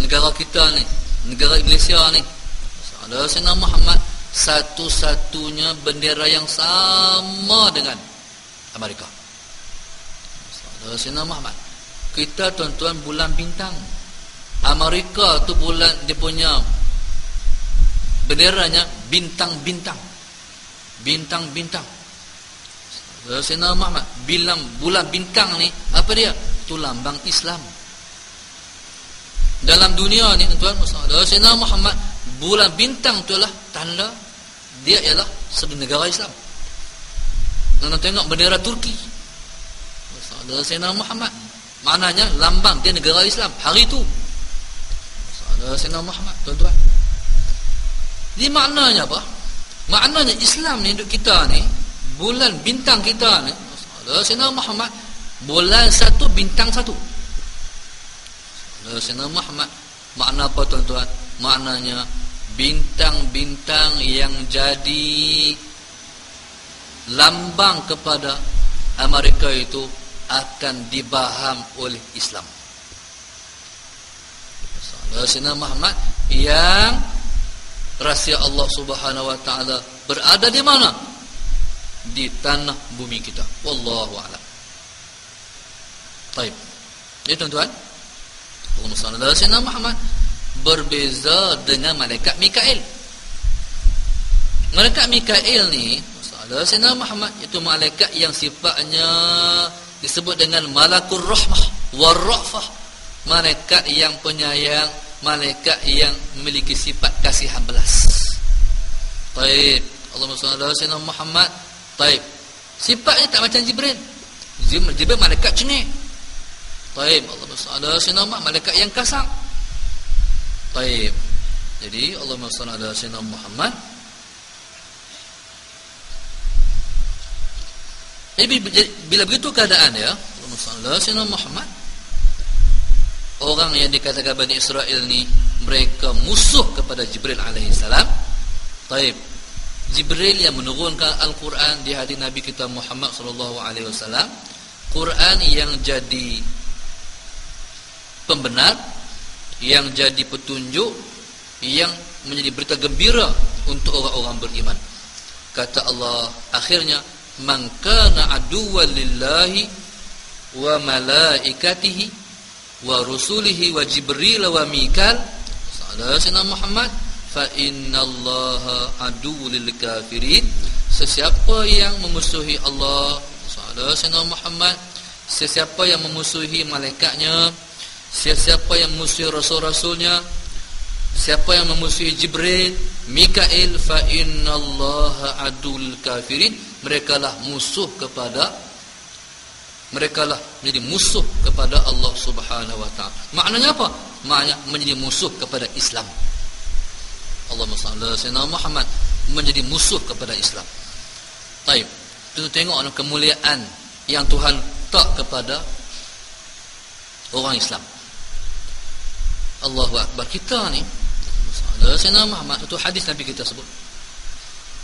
negara kita ni, negara Malaysia ni, Allahumma salli ala sayyidina Muhammad, satu-satunya bendera yang sama dengan Amerika. Sayyidina Muhammad. Kita tuan-tuan bulan bintang. Amerika tu bulan, dia punya benderanya bintang-bintang. Bintang-bintang. Sayyidina Muhammad bilang bulan bintang ni apa dia? Itu lambang Islam. Dalam dunia ni tuan-tuan, Sayyidina Muhammad, bulan bintang tu lah tanda dia ialah sebuah negara Islam. Tuan-tuan tengok bendera Turki. Sayyidina Muhammad, maknanya lambang dia negara Islam hari itu. Sayyidina Muhammad, tuan-tuan. Ini maknanya apa? Maknanya Islam ni untuk kita ni, bulan bintang kita ni, Sayyidina Muhammad, bulan satu bintang satu. Sayyidina Muhammad, makna apa tuan-tuan? Maknanya bintang-bintang yang jadi lambang kepada Amerika itu akan dibaham oleh Islam. Sayyidina Muhammad yang rahsia Allah Subhanahu wa taala berada di mana? Di tanah bumi kita. Wallahu a'lam. Baik. Jadi tuan-tuan, Sayyidina Muhammad berbeza dengan malaikat Mikail. Malaikat Mikail ni, Sayyidina Muhammad, itu malaikat yang sifatnya disebut dengan malakul rahmah war rafah, malaikat yang penyayang, malaikat yang memiliki sifat kasihan belas. Baik, Allahumma shalli ala sayyidina Muhammad. Baik, sifatnya tak macam Jibril. Jibril malaikat cengeng. Baik, Allahumma shalli ala sayyidina Muhammad, malaikat yang kasar. Baik, jadi Allahumma shalli ala sayyidina Muhammad. Jadi bila begitu keadaan ya, Allahumma shalli ala sayyidina Muhammad, orang yang dikatakan Bani Israel ni mereka musuh kepada Jibril alaihissalam. Taib, Jibril yang menurunkan Al-Quran di hati Nabi kita Muhammad sallallahu alaihi wasallam, Quran yang jadi pembenar, yang jadi petunjuk, yang menjadi berita gembira untuk orang-orang beriman. Kata Allah akhirnya, man kana aduwwan lillahi wa malaikatihi wa rusulihi wa Jibril wa Mikal, Sayyidina Muhammad, fa innallaha aduwwul lil kafirin. Sesiapa yang memusuhi Allah, Sayyidina Muhammad, sesiapa yang memusuhi malaikatnya, sesiapa yang memusuhi rasul-rasulnya, siapa yang memusuhi Jibril, Mikail, fa innallaha aduwwul kafirin, merekalah menjadi musuh kepada Allah Subhanahu wa taala. Maknanya apa? Maknanya menjadi musuh kepada Islam. Allahumma shalli ala sayyidina Muhammad, menjadi musuh kepada Islam. Baik, kita tengok kemuliaan yang Tuhan tak kepada orang Islam. Allahu akbar. Kita ni Sayyidina Muhammad, itu hadis Nabi kita sebut.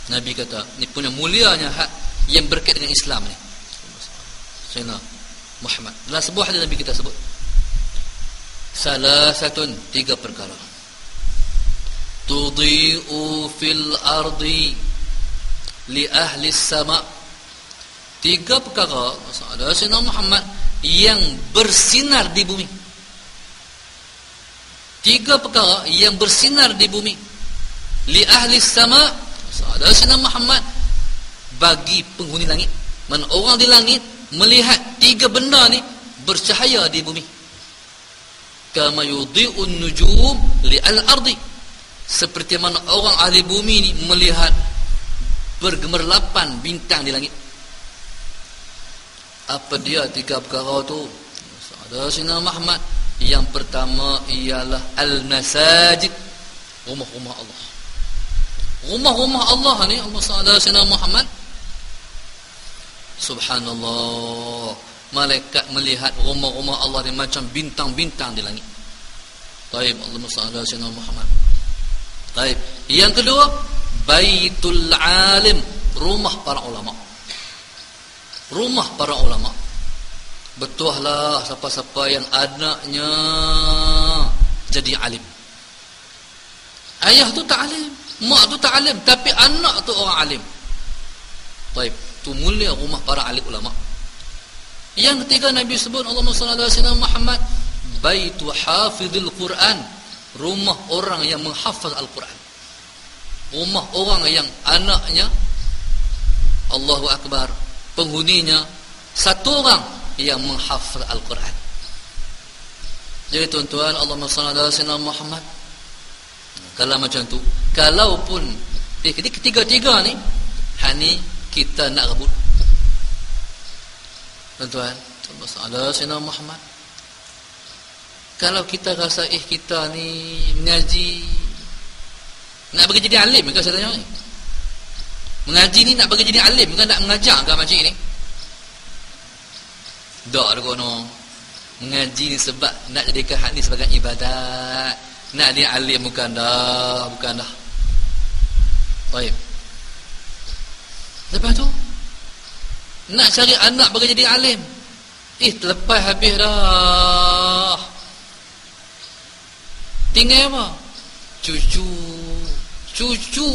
Nabi kata, ni punya mulianya yang berkait dengan Islam ni. Sayyidina Muhammad. Dalam sebuah hadis Nabi kita sebut, salah satu 3 perkara. Tudhi'u fil ardi li ahli sama. 3 perkara Sayyidina Muhammad yang bersinar di bumi. 3 perkara yang bersinar di bumi. Li ahli sama, Sayyidina Muhammad, bagi penghuni langit. Man orang di langit melihat 3 benda ni bercahaya di bumi. Kama yudhi'un nujum li al-ardi, seperti mana orang ahli bumi ni melihat bergemerlapan bintang di langit. Apa dia 3 perkara tu? Sayyidina Muhammad, yang pertama ialah al-masajid, rumah-rumah Allah. Rumah-rumah Allah ni, Allah Sayyidina Muhammad, subhanallah, malaikat melihat rumah-rumah Allah ni macam bintang-bintang di langit. Taib, Allahumma salli ala sayyidina Muhammad. Taib. Yang kedua, baitul alim, rumah para ulama. Rumah para ulama. Betullah siapa-siapa yang anaknya jadi alim. Ayah tu tak alim, mak tu tak alim, tapi anak tu orang alim. Taib. Tu mulia rumah para alim ulama. Yang ketiga Nabi sebut, Allahumma salli ala sayyidina Muhammad, baitu hafizil Quran, rumah orang yang menghafaz Al-Quran. Rumah orang yang anaknya, Allahu akbar, penghuninya satu orang yang menghafaz Al-Quran. Jadi tuan-tuan, Allahumma salli ala sayyidina Muhammad, kalau macam tu, kalaupun ketiga-tiga ni hani kita nak rebut, tuan-tuan, masalah Sayyidina Muhammad, kalau kita rasa kita ni mengaji nak bagi jadi alim ke, saya tanya ni, mengaji ni nak bagi jadi alim ke, nak mengajar ke macam ni? Tak ada kono. Mengaji ni sebab nak jadikan hak ni sebagai ibadat, nak dia alim bukan dah. Baik. Lepas tu nak cari anak bagi jadi alim, terlepas habis dah. Tinggal apa? Cucu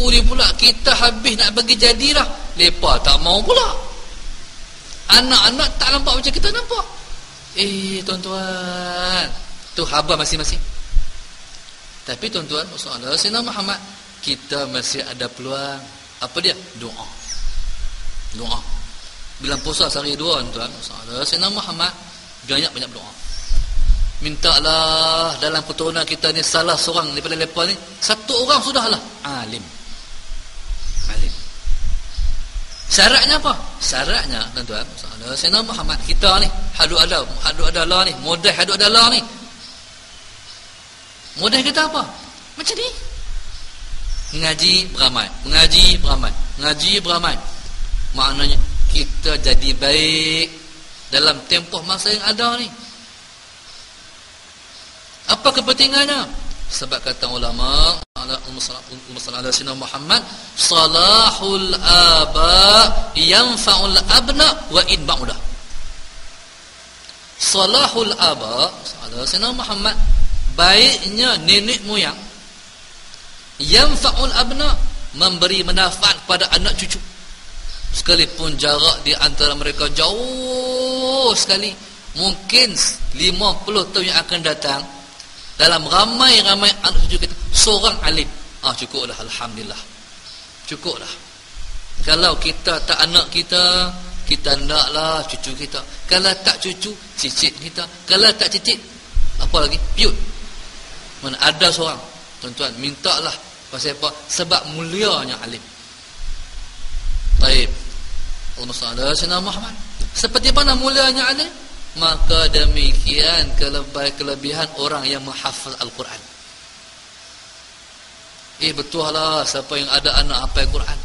ni pula kita habis nak bagi jadilah, lepas tak mau pula. Anak-anak tak nampak macam kita nampak. Tuan-tuan, tu khabar masing-masing. Tapi tuan-tuan, masalah Sayyidina Muhammad, kita masih ada peluang. Apa dia? Doa. Bila puasa sehari 2, tuan, Sayyidina Muhammad banyak doa. Mintalah dalam keturunan kita ni salah seorang daripada mereka ni, satu orang sudahlah alim. Syaratnya apa? Syaratnya, tuan-tuan, Sayyidina Muhammad, kita ni hadu adalah ni, modal hadu adalah ni. Modal kita apa? Macam ni. Mengaji beramai. Maknanya kita jadi baik dalam tempoh masa yang ada ni. Apa kepentingannya? Sebab kata ulama, Allahumma salli Muhammad, salahul aba yanfa'ul abna wa in ba'udah. Salahul aba, Sayyidina Muhammad, baiknya nenek moyang, yanfa'ul abna, memberi manfaat kepada anak cucu. Sekalipun jarak di antara mereka jauh sekali, Mungkin 50 tahun yang akan datang, dalam ramai-ramai anak cucu kita, seorang alim. Cukuplah, alhamdulillah. Cukuplah. Kalau kita tak anak kita naklah cucu kita. Kalau tak cucu, cicit kita. Kalau tak cicit, apa lagi? Piut. Mana ada seorang, tuan-tuan, mintalah. Pasal apa? Sebab mulianya alim. Baik. Allahumma salli ala sayyidina Muhammad. Seperti mana mulianya alim? Maka demikian kelebihan orang yang menghafaz Al-Quran. Betul lah siapa yang ada anak hafal Quran.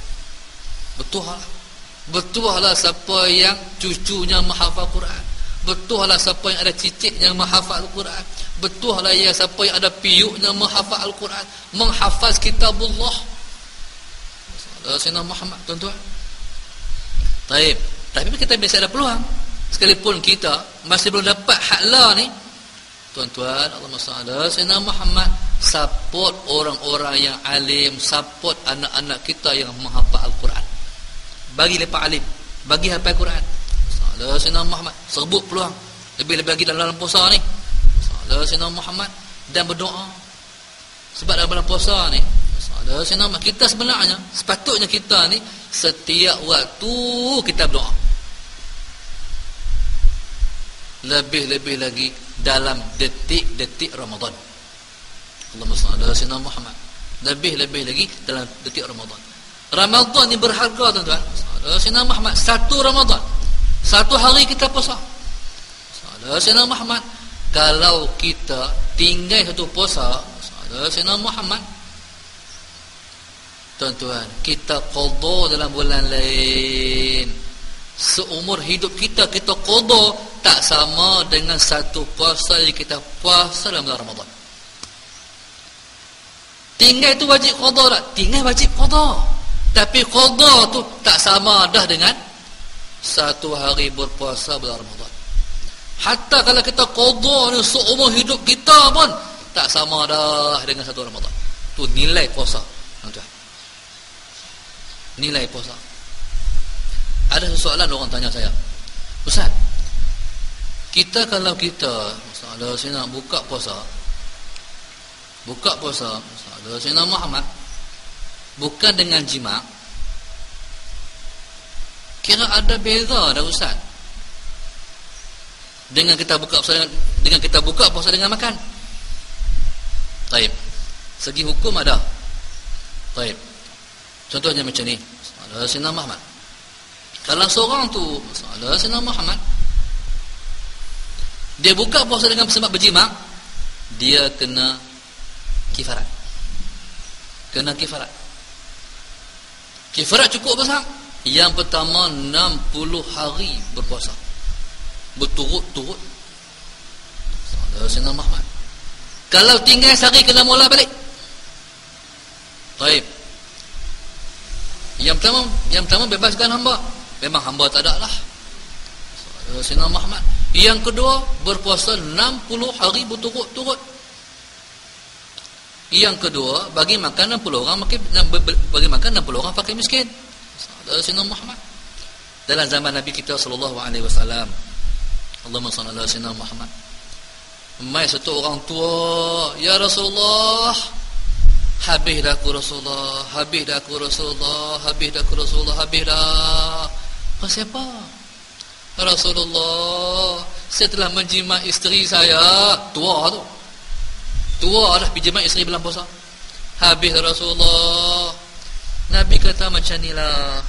Betul lah siapa yang cucunya menghafal Quran. Betul lah siapa yang ada cicit yang menghafal Al-Quran. Betul lah siapa yang ada piuknya menghafal Al-Quran, menghafaz kitabullah. Sayyidina Muhammad, tuan-tuan. Baik, tapi kita biasa ada peluang. Sekalipun kita masih belum dapat haklah ni, tuan-tuan, Allahumma salli ala sayyidina Muhammad, support orang-orang yang alim, support anak-anak kita yang menghafal Al-Quran. Bagi lepas alim, bagi hafal Quran. Sallallahu alaihi wasallam Muhammad, serbut peluang. Lebih-lebih lagi dalam puasa ni. Sallallahu alaihi wasallam Muhammad, dan berdoa. Sebab dalam bulan puasa ni, sallallahu alaihi wasallam, kita sebenarnya sepatutnya kita ni setiap waktu kita berdoa. Lebih-lebih lagi dalam detik-detik Ramadan. Allahumma salli ala sayyidina Muhammad. Lebih-lebih lagi dalam detik Ramadan. Ramadan ni berharga, tuan-tuan. Sayyidina Muhammad, satu Ramadan, satu hari kita puasa. Sayyidina Muhammad, kalau kita tinggal satu puasa, Sayyidina Muhammad, tuan-tuan, kita qada dalam bulan lain. Seumur hidup kita qada tak sama dengan satu puasa yang kita puasa dalam bulan Ramadan. Tinggal itu wajib qada tak? Tinggal wajib qada. Tapi qada tu tak sama dah dengan satu hari berpuasa bulan Ramadan. Hatta kalau kita qada ni seumur hidup kita pun tak sama dah dengan satu Ramadan. Tu nilai puasa, tuan-tuan. Nilai puasa. Ada soalan orang tanya saya, Ustaz, kita kalau kita masalah saya nak buka puasa, masalah saya nak Muhammad, bukan dengan jima', kira ada beza dah Ustaz dengan kita buka puasa dengan makan. Taib. Segi hukum ada. Taib. Contohnya macam ni. Masalah Sayyidina Muhammad. Kalau seorang tu, masalah Sayyidina Muhammad, dia buka puasa dengan sebab berjima', dia kena kifarat. Kifarat cukup besar. Yang pertama 60 hari berpuasa berturut-turut. Sayyidina Muhammad. Kalau tinggal sehari kena mula balik. Baik. Yang pertama bebaskan hamba. Memang hamba tak ada lah. Sayyidina Muhammad. Yang kedua berpuasa 60 hari berturut-turut. Yang kedua bagi makan 60 orang, bagi makan 60 orang fakir miskin. Sayyidina Muhammad. Dalam zaman Nabi kita sallallahu alaihi wasallam, Allahumma salli ala sayyidina Muhammad, mai satu orang tua, ya Rasulullah, habis dah aku Rasulullah, habis dah. Pasal apa? Rasulullah, saya telah menjima isteri saya. Tua dah pergi jima isteri bulan puasa. Habis Rasulullah. Nabi kata macam ni lah,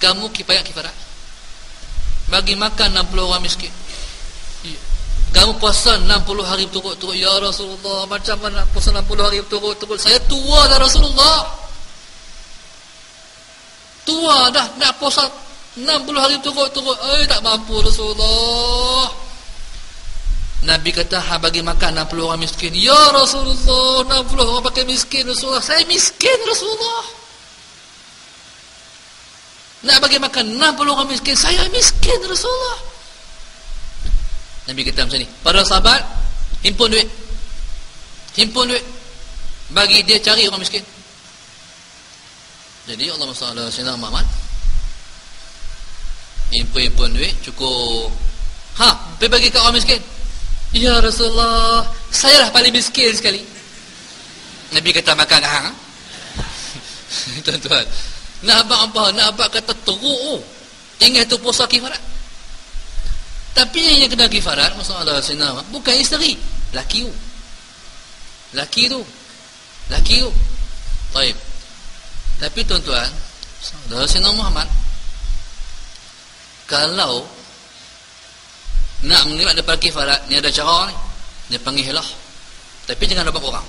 kamu kifarat, bagi makan 60 orang miskin. Kamu puasa 60 hari berturut-turut. Ya Rasulullah, macam mana puasa 60 hari berturut-turut? Saya tua dah Rasulullah. Tua dah, nak puasa 60 hari berturut-turut. Tak mampu Rasulullah. Nabi kata, bagi makan 60 orang miskin. Ya Rasulullah, 60 orang pakai miskin Rasulullah. Saya miskin Rasulullah. Nak bagi makan 60 orang miskin, saya miskin Rasulullah. Nabi kata macam ni, para sahabat, himpun duit, bagi dia cari orang miskin. Jadi Allah SWT Muhammad himpun duit, cukup pergi bagi kat orang miskin. Ya Rasulullah, saya lah paling miskin sekali. Nabi kata makan kat hang. Tuan-tuan, nak abang apa? Nak abang kata teruk. Ingat tu puasa kifarat. Tapi yang kena kifarat, masalah sinama, bukan isteri, laki tu. Laki tu. Baik. Tapi tuan-tuan, Sayyidina Muhammad, kalau nak mengelak daripada kifarat, ni ada cara ni. Dia panggil lah. Tapi jangan dapat orang.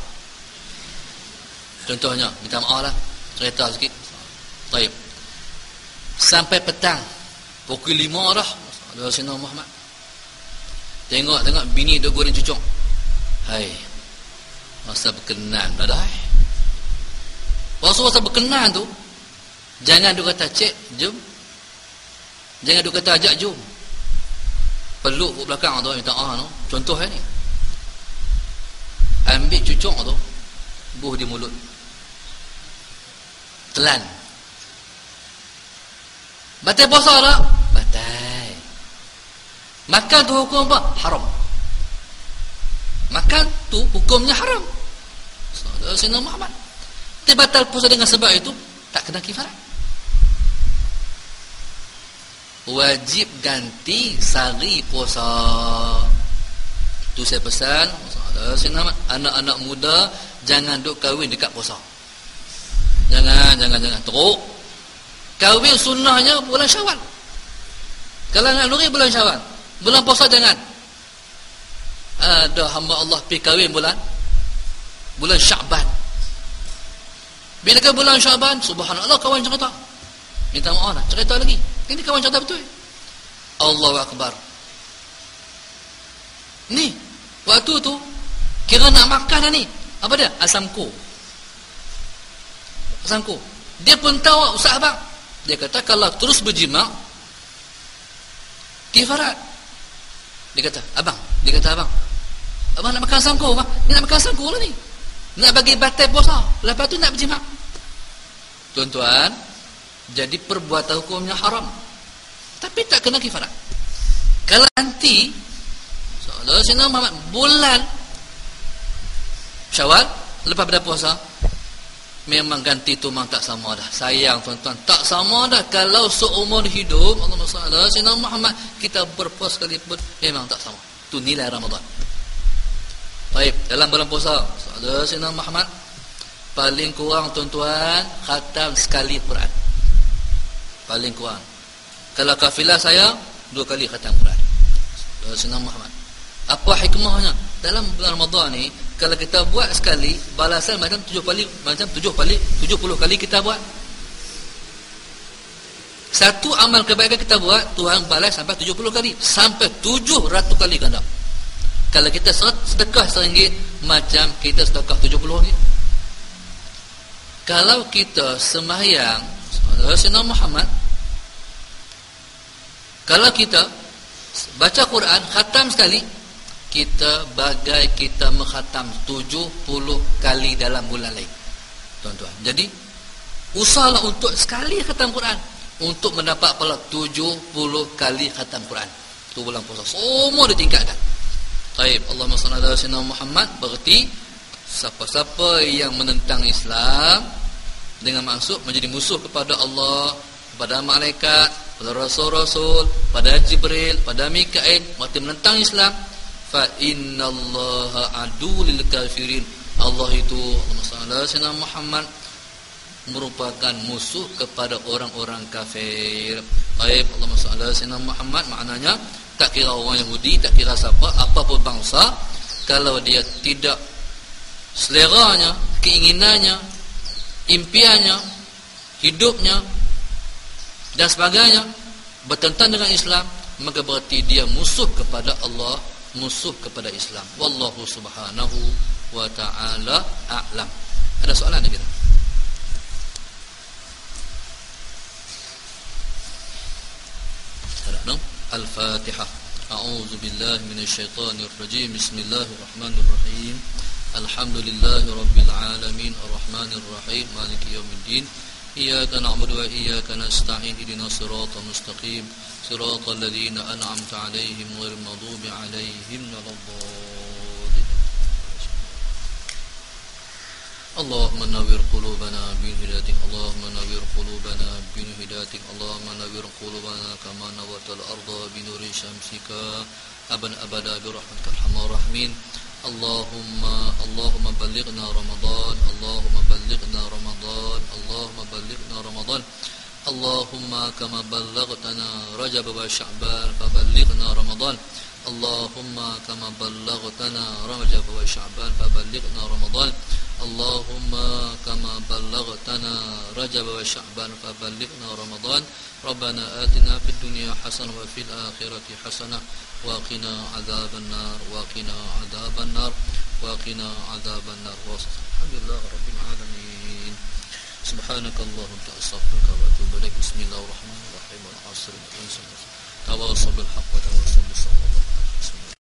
Contohnya, minta maaf lah, cerita sikit. Baik. Sampai petang, pukul 5 dah, Sayyidina Muhammad. Tengok bini duk goreng cucuk. Hai. Masa berkenan dah dah. Masa berkenan tu, jangan duk kata cik, jom. Jangan duk kata ajak jom. Peluk kat belakang tu, minta tu. Contoh ni. Ambil cucuk tu, buh di mulut. Telan. Batal puasa tak? Batal. Makan tu hukum apa? Haram. Makan tu hukumnya haram. Sayyidina Muhammad. Dia batal puasa dengan sebab itu, tak kena kifarat. Wajib ganti sehari puasa. Tu saya pesan, anak-anak muda jangan duk kahwin dekat puasa. Jangan teruk. Kahwin sunnahnya bulan Syawal. Kalau nak nuri bulan Syawal. Bulan puasa jangan. Ada hamba Allah pergi kahwin bulan Syaban. Bila ke bulan Syaban, subhanallah, kawan cerita. Minta maaf lah, cerita lagi. Ini kawan cerita betul. Allahu Akbar. Ni, waktu tu kira nak makan dah ni. Apa dia? Asamku. Dia pun tahu Ustaz abang. Dia kata kalau terus berjima kifarat. Dia kata abang. Abang nak makan asamku, abang. Ni nak makan asamku lah ni. Nak bagi batal puasa. Lepas tu nak berjima. Tuan-tuan, jadi perbuatan hukumnya haram. Tapi tak kena kifarat. Kalau nanti Sayyidina Muhammad bulan Syawal lepas pada puasa, memang ganti tu memang tak sama dah. Sayang tuan-tuan, tak sama dah. Kalau seumur hidup Allahumma salli ala Sayyidina Muhammad, kita berpuasa sekali pun memang tak sama. Tu nilai Ramadan. Baik, dalam bulan puasa Sayyidina Muhammad paling kurang tuan-tuan khatam sekali Quran. Paling kurang. Kalau kafilah saya 2 kali khatam Quran. Sayyidina Muhammad. Apa hikmahnya? Dalam bulan Ramadan ni, kalau kita buat sekali, balasan macam 70 kali kita buat. Satu amal kebaikan kita buat, Tuhan balas sampai 70 kali, sampai 700 kali ganda. Kalau kita sedekah RM1, macam kita sedekah 70 ringgit. Kalau kita sembahyang Sayyidina Muhammad, kalau kita baca Quran khatam sekali, kita bagai kita menghatam 70 kali dalam bulan lain. Tuan-tuan, jadi usahalah untuk sekali khatam Quran, untuk mendapat pahala 70 kali khatam Quran. Itu bulan puasa. Semua ditingkatkan. Baik, Allahumma salli ala Sayyidina Muhammad. Berarti siapa-siapa yang menentang Islam dengan maksud menjadi musuh kepada Allah, kepada malaikat, pada rasul-rasul, pada Jibril, pada Mikail, berarti menentang Islam, fa innallaha adulil kafirin. Allah itu, Allahumma salli ala Sayyidina Muhammad, merupakan musuh kepada orang-orang kafir. Baik, Allahumma salli ala Sayyidina Muhammad, maknanya tak kira orang Yahudi, tak kira siapa, apapun bangsa, kalau dia tidak seleranya, keinginannya, impiannya, hidupnya dan sebagainya bertentangan dengan Islam, maka berarti dia musuh kepada Allah, musuh kepada Islam. Wallahu subhanahu wa ta'ala a'lam. Ada soalan lagi tak? Ada. Al-Fatihah. A'udzu billahi minasyaitonir rajim. Bismillahirrahmanirrahim. Alhamdulillahirabbil alamin arrahmanirrahim maliki yaumiddin. إياك نعبد وإياك نستعين اهدنا الصراط المستقيم صراط الذين أنعمت عليهم غير المغضوب عليهم ولا الضالين. اللهم نور قلوبنا بهدايتك اللهم نور قلوبنا بهدايتك اللهم نور قلوبنا كما نورت الأرض بنور شمسك أبدا برحمتك أرحم الراحمين. اللهم بلغنا رمضان اللهم بلغنا رمضان اللهم بلغنا رمضان اللهم كما بلغتنا رجب وشعبان فبلغنا رمضان اللهم كما بلغتنا رجب وشعبان فبلغنا رمضان اللهم كما بلغتنا رجب وشعبان فبلغنا رمضان. ربنا آتنا في الدنيا حسنة وفي الآخرة حسنة وقنا عذاب النار وقنا عذاب النار وقنا عذاب النار. الحمد لله رب العالمين. سبحانك اللهم أستغفرك وأتوب إليك. بسم الله الرحمن الرحيم والعصر تواصوا بالحق وتواصوا بالصبر.